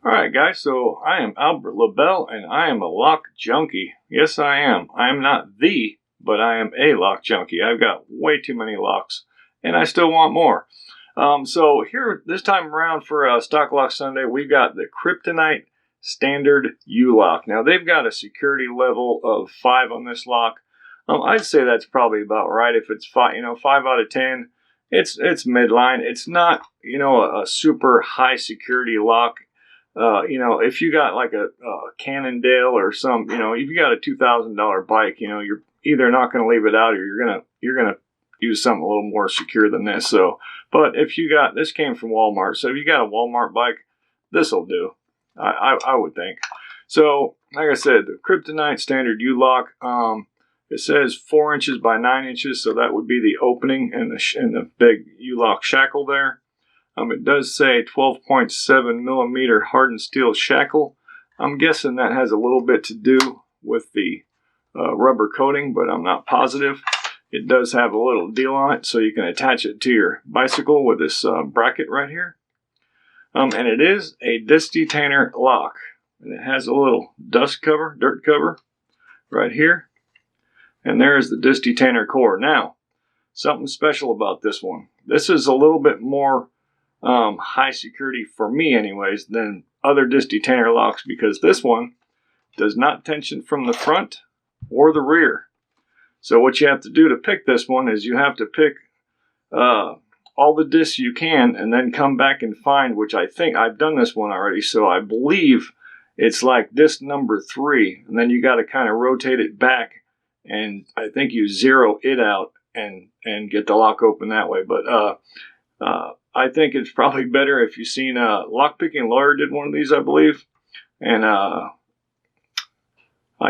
Alright guys, so I am Albert Lebel and I am a lock junkie. Yes I am. I am not the, but I am a lock junkie. I've got way too many locks and I still want more. So here this time around for Stock Lock Sunday, we've got the Kryptonite Standard U-Lock. Now they've got a security level of 5 on this lock. I'd say that's probably about right. If it's 5, 5 out of 10, it's midline. It's not, a super high security lock. If you got like a Cannondale or some, if you got a $2,000 bike, you're either not going to leave it out or you're gonna use something a little more secure than this. So, but if you got, this came from Walmart, so if you got a Walmart bike, this will do. I would think. So, like I said, the Kryptonite Standard U-Lock. It says 4 inches by 9 inches, so that would be the opening and the big U-Lock shackle there. It does say 12.7 millimeter hardened steel shackle. I'm guessing that has a little bit to do with the rubber coating, but I'm not positive. It does have a little deal on it, so you can attach it to your bicycle with this bracket right here. And it is a disc detainer lock. And it has a little dirt cover right here. And there is the disc detainer core. Now, something special about this one. This is a little bit more high security for me anyways than other disc detainer locks, because this one does not tension from the front or the rear. So what you have to do to pick this one is you have to pick all the discs you can and then come back and find, which I think I've done this one already, so I believe it's like disc number 3, and then you got to kind of rotate it back, and I think you zero it out and get the lock open that way. But I think it's probably better if you've seen Lockpicking Lawyer did one of these, I believe. And I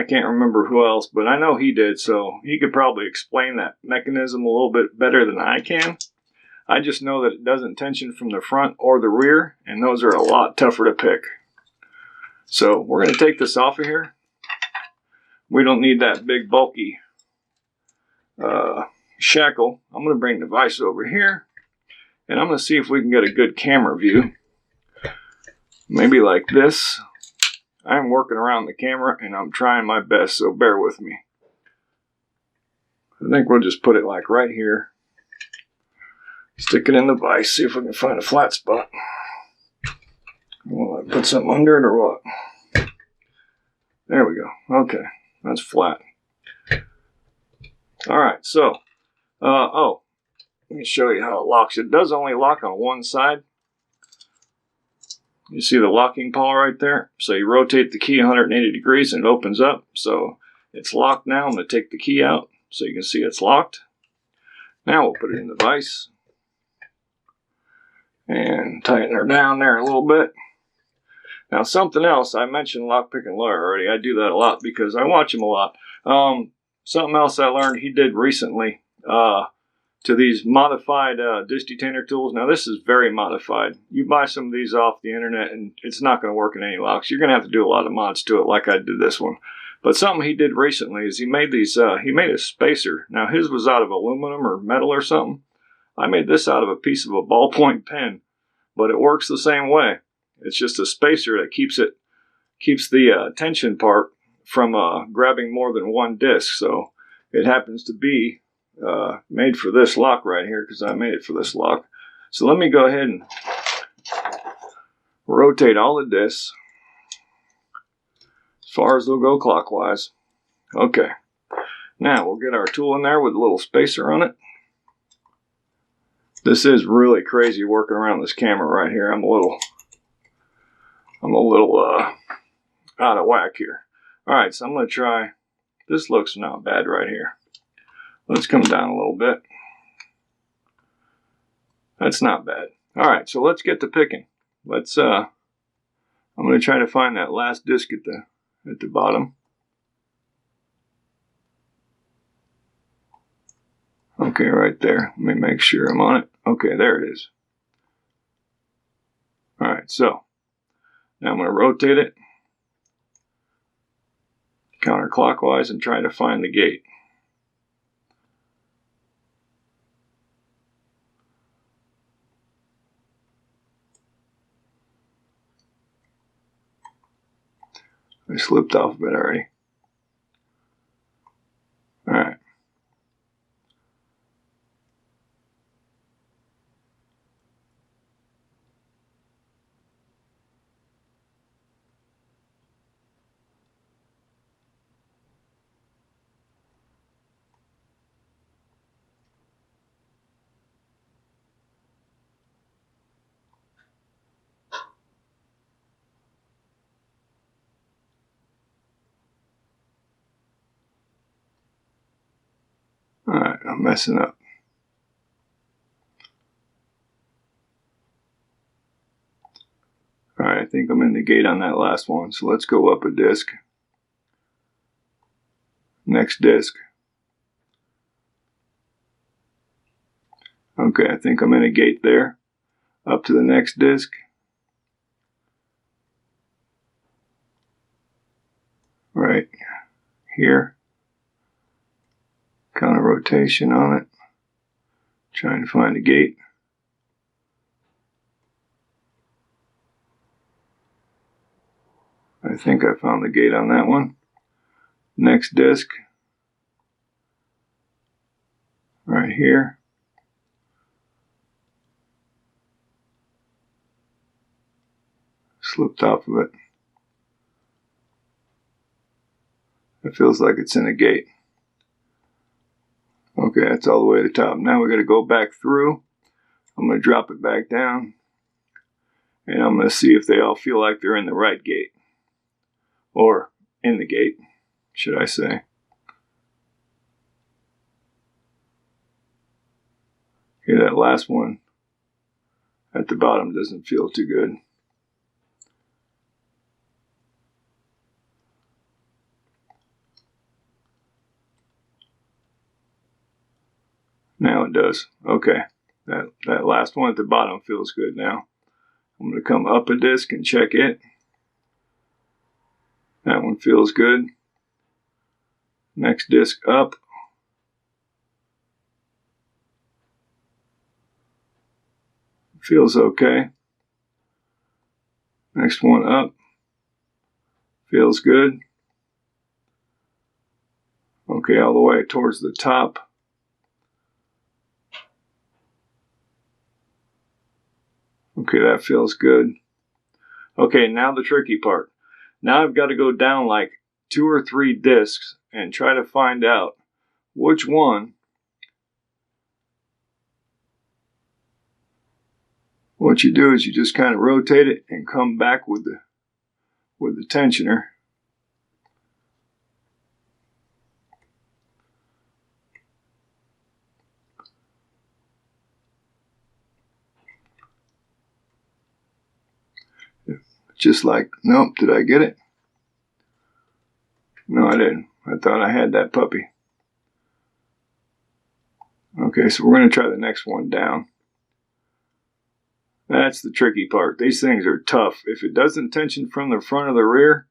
can't remember who else, but I know he did. So he could probably explain that mechanism a little bit better than I can. I just know that it doesn't tension from the front or the rear, and those are a lot tougher to pick. So we're going to take this off of here. We don't need that big bulky shackle. I'm going to bring the vise over here. And I'm going to see if we can get a good camera view. Maybe like this. I'm working around the camera and I'm trying my best, so bear with me. I think we'll just put it like right here. Stick it in the vise, see if we can find a flat spot. Will I put something under it or what? There we go. Okay, that's flat. Alright, so, let me show you how it locks. It does only lock on one side. You see the locking pawl right there? So you rotate the key 180 degrees and it opens up. So it's locked now. I'm going to take the key out so you can see it's locked. Now we'll put it in the vise. And tighten her down there a little bit. Now something else, I mentioned Lockpicking Lawyer already. I do that a lot because I watch him a lot. Something else I learned he did recently. To these modified disc detainer tools. Now this is very modified. You buy some of these off the internet and it's not going to work in any locks. You're going to have to do a lot of mods to it like I did this one. But something he did recently is he made these, he made a spacer. Now his was out of aluminum or metal or something. I made this out of a piece of a ballpoint pen, but it works the same way. It's just a spacer that keeps the tension part from grabbing more than one disc. So it happens to be made for this lock right here because I made it for this lock. So let me go ahead and rotate all the discs as far as they'll go clockwise. Okay, now we'll get our tool in there with a little spacer on it. This is really crazy working around this camera right here. I'm a little out of whack here. Alright, so I'm going to try, this looks not bad right here. Let's come down a little bit. That's not bad. Alright, so let's get to picking. Let's, I'm I'm going to try to find that last disc at the bottom. Okay, right there. Let me make sure I'm on it. Okay, there it is. Alright, so now I'm going to rotate it counterclockwise and try to find the gate. I slipped off a bit already. Alright. Alright, I'm messing up. Alright, I think I'm in the gate on that last one, so let's go up a disc. Next disc. Okay, I think I'm in a gate there. Up to the next disc. Right here. Counter rotation on it. Trying to find a gate. I think I found the gate on that one. Next disc. Right here. Slipped off of it. It feels like it's in a gate. Okay, that's all the way to the top. Now we got to go back through. I'm going to drop it back down. And I'm going to see if they all feel like they're in the right gate. Or in the gate, should I say. Okay, that last one at the bottom doesn't feel too good. Now it does. Okay, that last one at the bottom feels good now. I'm going to come up a disc and check it. That one feels good. Next disc up. Feels okay. Next one up. Feels good. Okay, all the way towards the top. Okay, that feels good. Okay, now the tricky part. Now I've got to go down like 2 or 3 discs and try to find out which one. What you do is you just kind of rotate it and come back with the tensioner. Just like, nope, did I get it? No, I didn't. I thought I had that puppy. Okay, so we're going to try the next one down. That's the tricky part. These things are tough. If it doesn't tension from the front or the rear,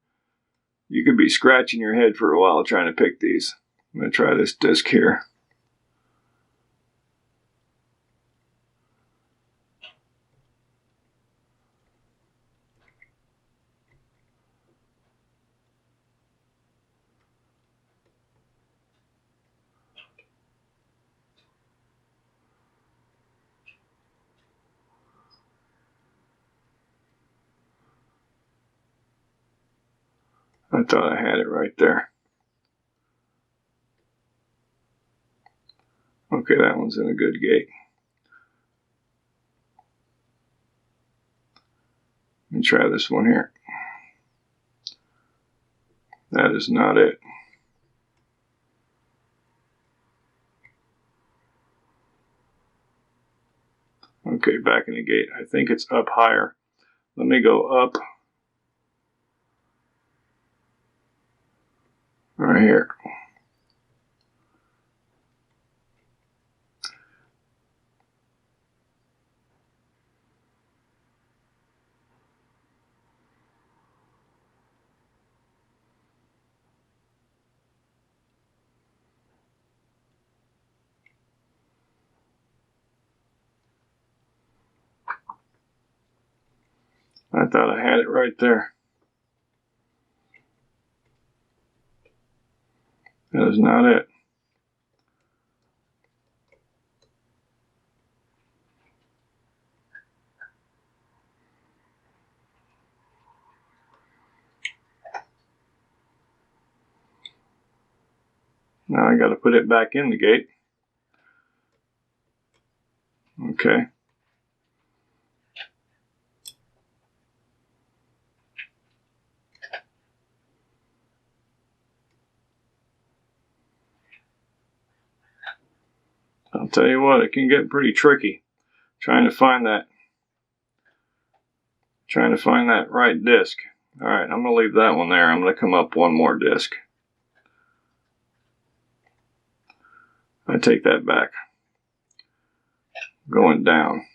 you could be scratching your head for a while trying to pick these. I'm going to try this disc here. I thought I had it right there. Okay, that one's in a good gate. Let me try this one here. That is not it. Okay, back in the gate. I think it's up higher. Let me go up right here. I thought I had it right there. That is not it. Now I got to put it back in the gate. Okay. I'll tell you what, it can get pretty tricky trying to find that right disc. All right, I'm going to leave that one there. I'm going to come up one more disc. I take that back. Going down.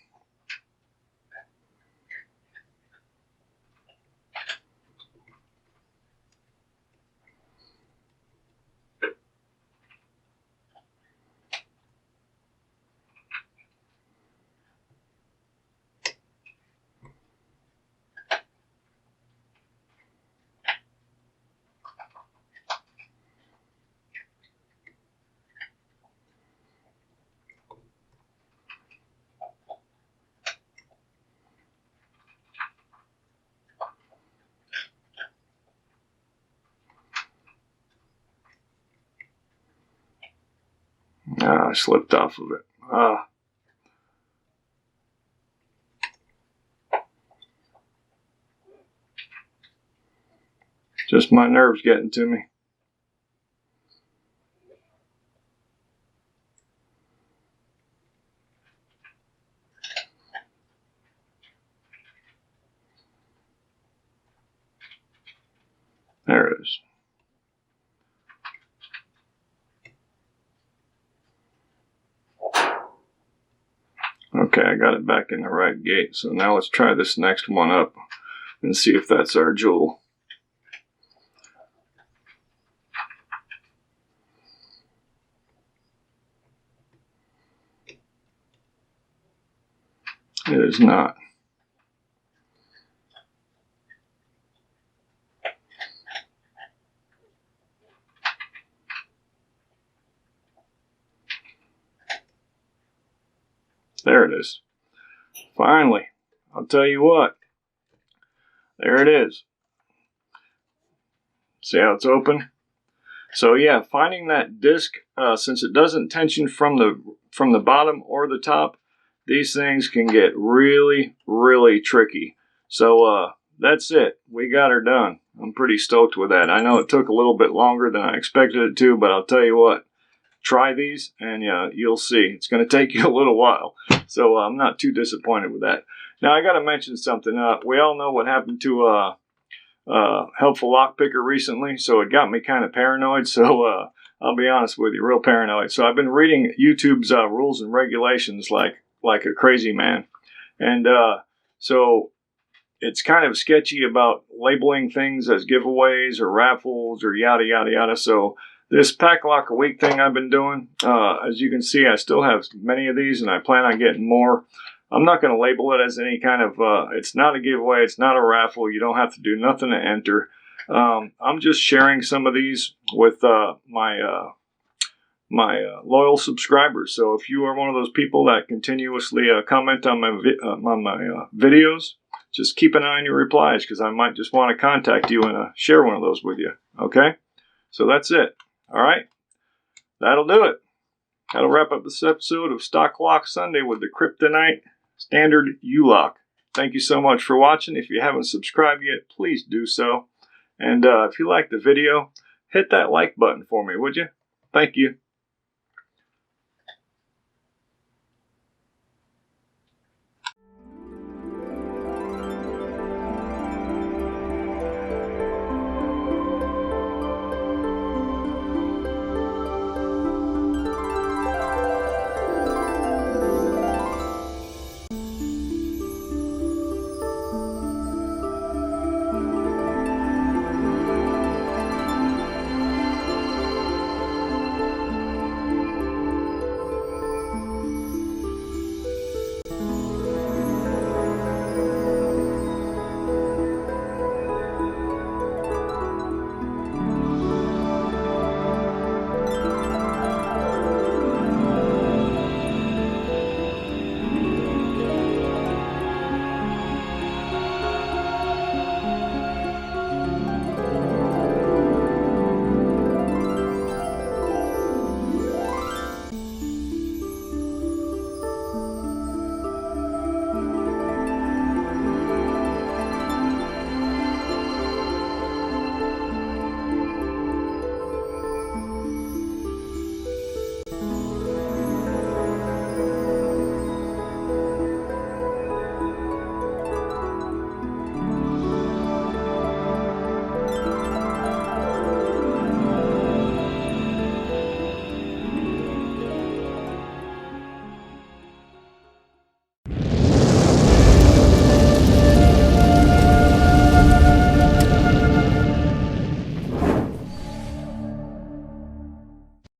Ah, I slipped off of it. Ah. Just my nerves getting to me. There it is. Okay, I got it back in the right gate. So now let's try this next one up and see if that's our jewel. It is not. There it is. Finally, I'll tell you what. There it is. See how it's open? So yeah, finding that disc, since it doesn't tension from the bottom or the top, these things can get really, really tricky. So that's it. We got her done. I'm pretty stoked with that. I know it took a little bit longer than I expected it to, but I'll tell you what. Try these and you'll see. It's going to take you a little while. So I'm not too disappointed with that. Now I got to mention something. We all know what happened to Helpful Lock Picker recently, so it got me kind of paranoid. So I'll be honest with you, real paranoid. So I've been reading YouTube's rules and regulations like a crazy man. And so it's kind of sketchy about labeling things as giveaways or raffles or yada, yada, yada. So this pack lock a week thing I've been doing, as you can see, I still have many of these and I plan on getting more. I'm not going to label it as any kind of, it's not a giveaway, it's not a raffle, you don't have to do nothing to enter. I'm just sharing some of these with my loyal subscribers. So if you are one of those people that continuously comment on my videos, just keep an eye on your replies because I might just want to contact you and share one of those with you. Okay? So that's it. All right? That'll do it. That'll wrap up this episode of Stock Lock Sunday with the Kryptonite Standard U-Lock. Thank you so much for watching. If you haven't subscribed yet, please do so. And if you liked the video, hit that like button for me, would you? Thank you.